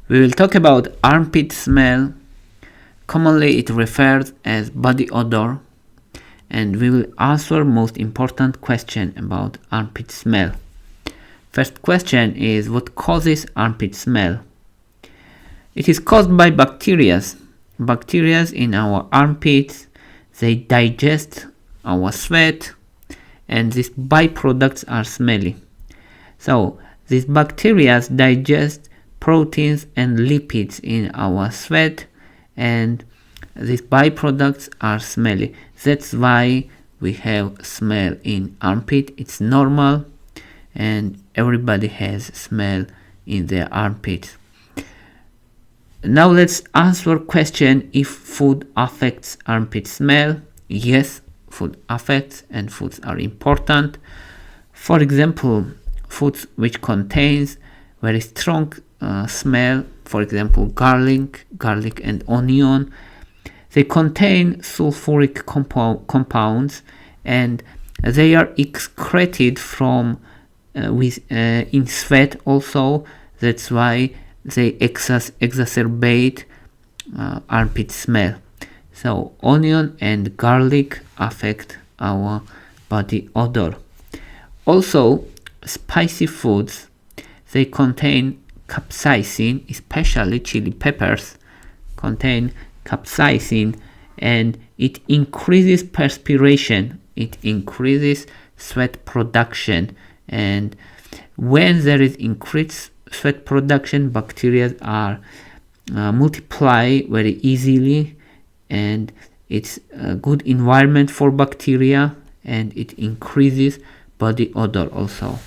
We will talk about armpit smell. Commonly it refers as body odor, and we will answer most important question about armpit smell. First question is, what causes armpit smell? It is caused by bacteria. Bacteria in our armpits, they digest our sweat, and these byproducts are smelly. So these bacteria digest proteins and lipids in our sweat, and these byproducts are smelly. That's why we have smell in armpit. It's normal, and everybody has smell in their armpits. Now let's answer question if food affects armpit smell. Yes, food affects, and foods are important. For example, foods which contains very strong smell, for example garlic and onion, they contain sulfuric compounds, and they are excreted from in sweat also. That's why they exacerbate armpit smell. So onion and garlic affect our body odor. Also, spicy foods, they contain capsaicin, especially chili peppers contain capsaicin, and it increases perspiration, it increases sweat production, and when there is increased sweat production, bacteria are multiply very easily, and it's a good environment for bacteria, and it increases body odor also.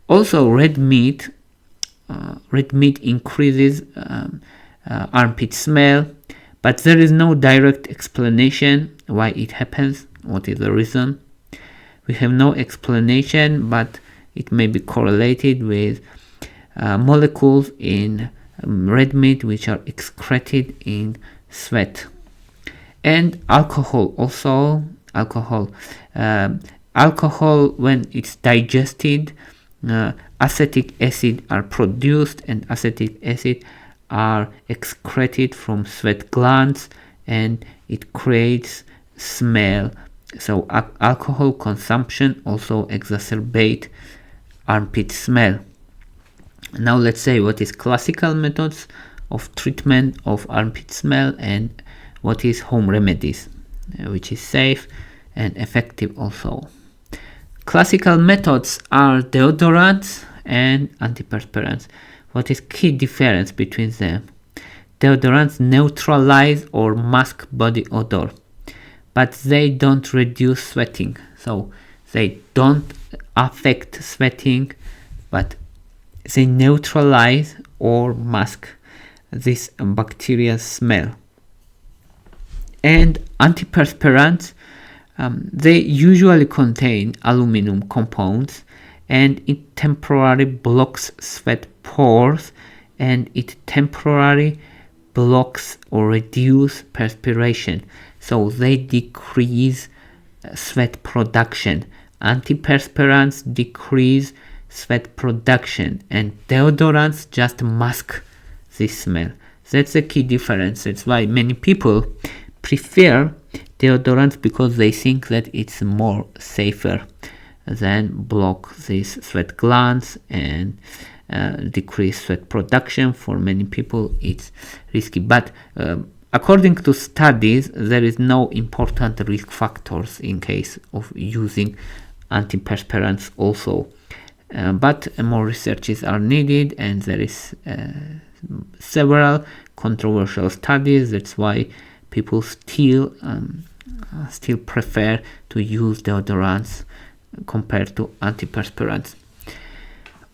Also, red meat increases armpit smell, but there is no direct explanation why it happens, what is the reason. We have no explanation, but it may be correlated with molecules in red meat which are excreted in sweat. And alcohol also. Alcohol when it's digested, acetic acid are produced, and acetic acid are excreted from sweat glands, and it creates smell. So alcohol consumption also exacerbate armpit smell. Now let's say what is classical methods of treatment of armpit smell, and what is home remedies, which is safe and effective also. Classical methods are deodorants and antiperspirants. What is key difference between them? Deodorants neutralize or mask body odor, but they don't reduce sweating. So they don't affect sweating, but they neutralize or mask this bacteria smell. And antiperspirants, they usually contain aluminum compounds, and it temporarily blocks sweat pores, and it temporarily blocks or reduce perspiration, so they decrease sweat production. Antiperspirants decrease sweat production, and deodorants just mask this smell. That's the key difference. That's why many people prefer deodorants, because they think that it's more safer than block these sweat glands and decrease sweat production. For many people it's risky, but according to studies there is no important risk factors in case of using antiperspirants also, but more researches are needed, and there is several controversial studies. That's why people still prefer to use deodorants compared to antiperspirants.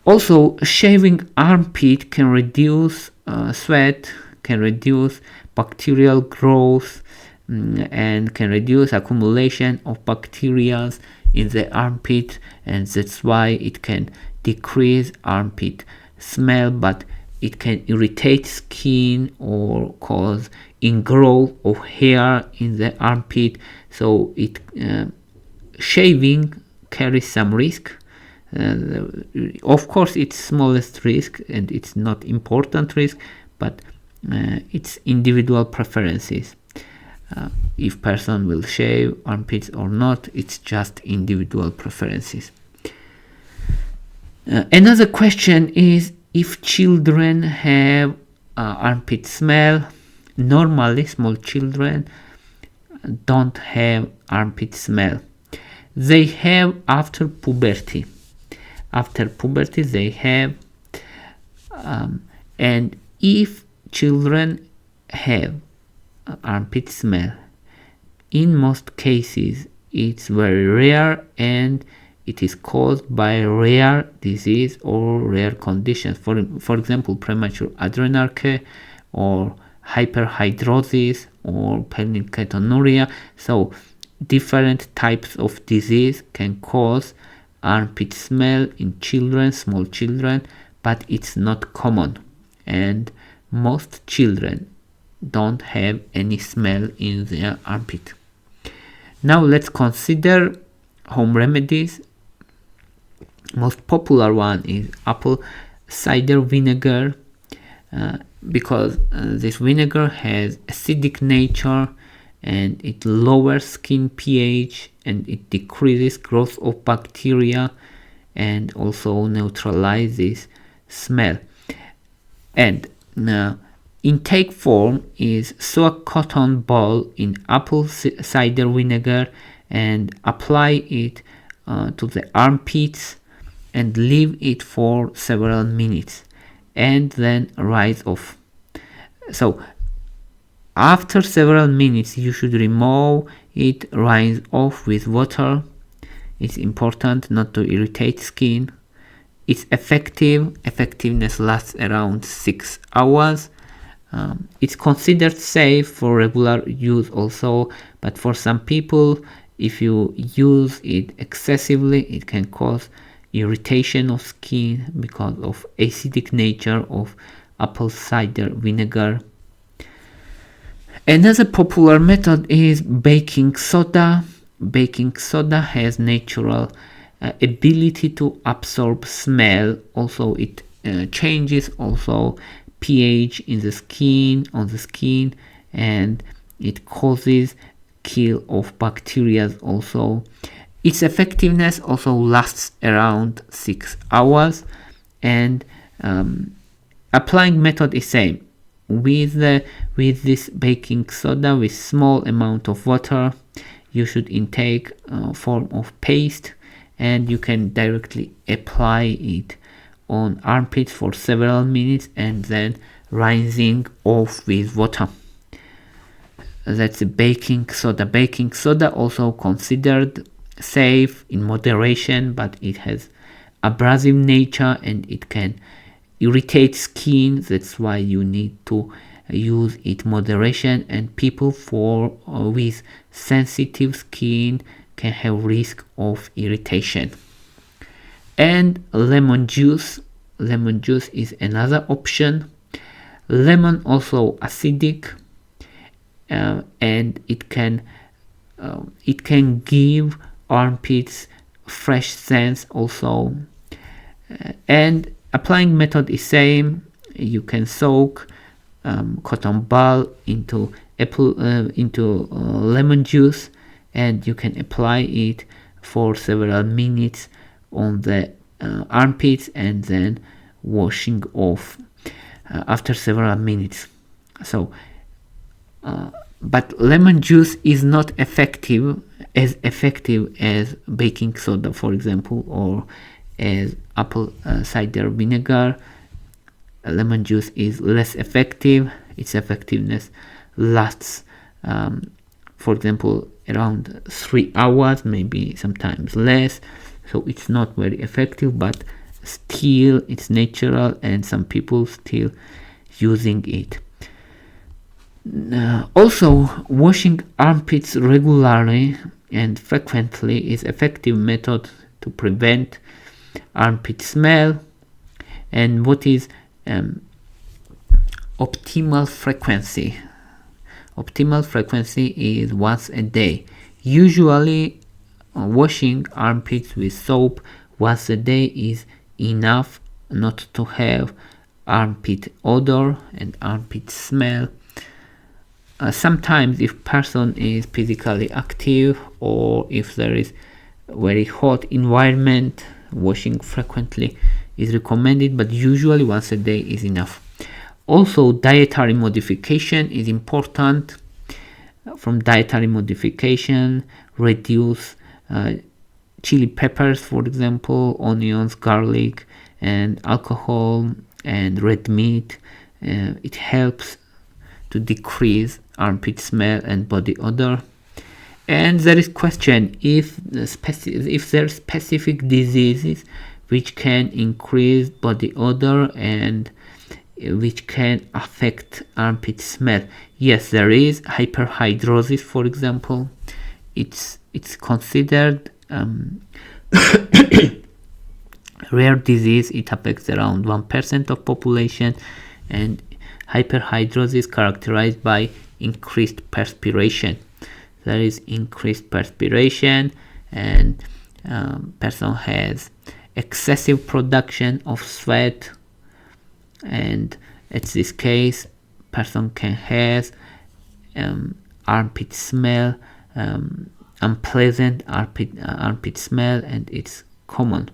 Also, shaving armpit can reduce sweat, can reduce bacterial growth, and can reduce accumulation of bacteria in the armpit, and that's why it can decrease armpit smell, but it can irritate skin or cause ingrowth of hair in the armpit. So it shaving carries some risk. Of course, it's smallest risk and it's not important risk, but it's individual preferences. If person will shave armpits or not, it's just individual preferences. Another question is if children have armpit smell. Normally, small children don't have armpit smell. They have after puberty. After puberty, they have, and if children have armpit smell, in most cases, it's very rare and it is caused by rare disease or rare conditions. For example, premature adrenarche or hyperhidrosis or phenylketonuria. So different types of disease can cause armpit smell in children, small children, but it's not common, and most children don't have any smell in their armpit. Now let's consider home remedies. Most popular one is apple cider vinegar, because this vinegar has acidic nature and it lowers skin pH and it decreases growth of bacteria and also neutralizes smell. And intake form is soak cotton ball in apple cider vinegar and apply it to the armpits and leave it for several minutes and then rinse off. So after several minutes you should remove it, rinse off with water. It's important not to irritate skin. It's effectiveness lasts around 6 hours. It's considered safe for regular use also, but for some people, if you use it excessively, it can cause irritation of skin because of acidic nature of apple cider vinegar. Another popular method is baking soda. Baking soda has natural ability to absorb smell. Also, it changes also pH in the skin, on the skin, and it causes kill of bacteria also. Its effectiveness also lasts around 6 hours, and applying method is same. With this baking soda, with small amount of water, you should intake form of paste, and you can directly apply it on armpits for several minutes and then rinsing off with water. That's a baking soda. Baking soda also considered safe in moderation, but it has abrasive nature and it can irritate skin. That's why you need to use it moderation, and people with sensitive skin can have risk of irritation. And lemon juice is another option. Lemon also acidic, and it can give armpits fresh scents also. And applying method is same. You can soak cotton ball into lemon juice, and you can apply it for several minutes on the armpits and then washing off after several minutes. So but lemon juice is not as effective as baking soda, for example, or as apple cider vinegar. Lemon juice is less effective. Its effectiveness lasts for example around 3 hours, maybe sometimes less, so it's not very effective, but still it's natural and some people still using it. Also, washing armpits regularly and frequently is effective method to prevent armpit smell. And what is optimal frequency? Optimal frequency is once a day. Usually washing armpits with soap once a day is enough not to have armpit odor and armpit smell. Sometimes if person is physically active or if there is very hot environment, washing frequently is recommended, but usually once a day is enough. Also, dietary modification is important. From dietary modification, reduce chili peppers, for example, onions, garlic, and alcohol and red meat. It helps to decrease armpit smell and body odor. And there is question if there are specific diseases which can increase body odor and which can affect armpit smell. Yes, there is hyperhidrosis, for example. It's considered rare disease. It affects around 1% of population, and hyperhidrosis characterized by increased perspiration. There is increased perspiration, and person has excessive production of sweat, and in this case person can have armpit smell, unpleasant armpit smell, and it's common.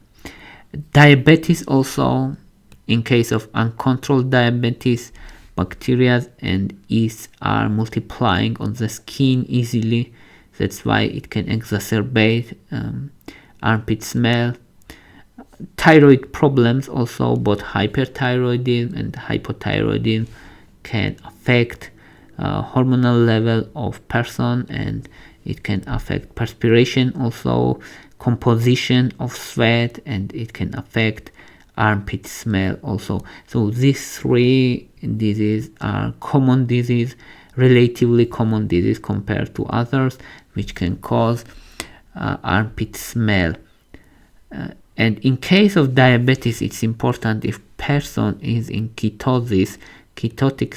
Diabetes also, in case of uncontrolled diabetes, bacteria and yeast are multiplying on the skin easily. That's why it can exacerbate armpit smell. Thyroid problems also, both hyperthyroidism and hypothyroidism can affect hormonal level of person, and it can affect perspiration also, composition of sweat, and it can affect armpit smell also. So these three diseases are common disease, relatively common disease compared to others, which can cause armpit smell. And in case of diabetes, it's important if person is in ketosis, ketotic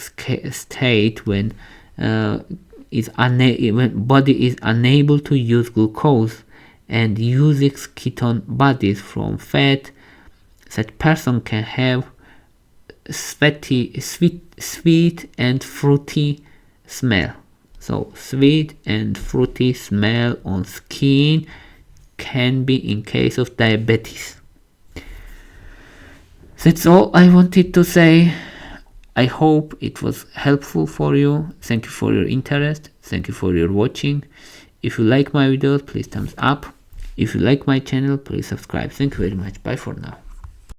state, when body is unable to use glucose and uses ketone bodies from fat, that person can have sweet and fruity smell. So sweet and fruity smell on skin can be in case of diabetes. That's all I wanted to say. I hope it was helpful for you. Thank you for your interest. Thank you for your watching. If you like my videos, please thumbs up. If you like my channel, please subscribe. Thank you very much. Bye for now.